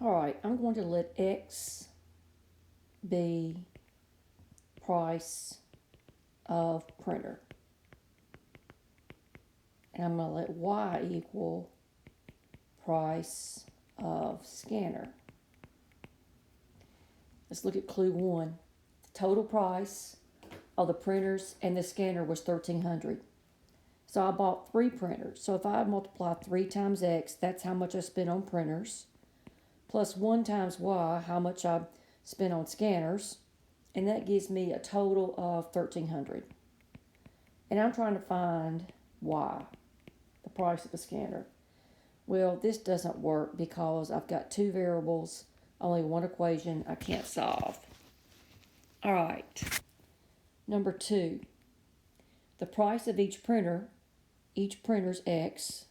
All right, I'm going to let X be price of printer. And I'm going to let Y equal price of scanner. Let's look at clue 1. The total price of the printers and the scanner was $1,300. So I bought 3 printers. So if I multiply 3 times X, that's how much I spent on printers, plus 1 times Y, how much I spent on scanners, and that gives me a total of $1,300. And I'm trying to find Y, the price of a scanner. Well, this doesn't work because I've got 2 variables, only 1 equation I can't solve. All right, number 2, the price of each printer's X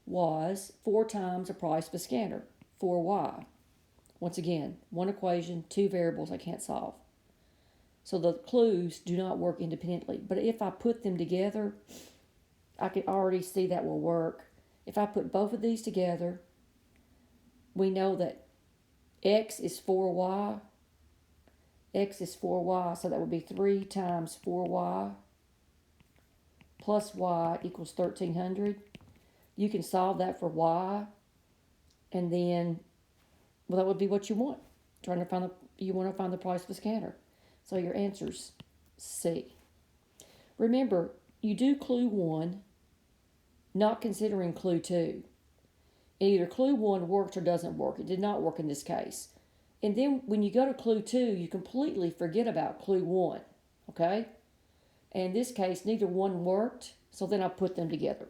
was 4 times the price of a scanner, 4Y. Once again, 1 equation, 2 variables I can't solve. So the clues do not work independently. But if I put them together, I can already see that will work. If I put both of these together, we know that X is 4Y. X is 4Y, so that would be 3 times 4Y plus Y equals 1,300. You can solve that for Y, and then, well, that would be what you want. You want to find the price of a scanner. So your answer's C. Remember, you do clue 1, not considering clue 2. Either clue 1 works or doesn't work. It did not work in this case. And then when you go to clue 2, you completely forget about clue 1, okay? And in this case, neither one worked, so then I put them together.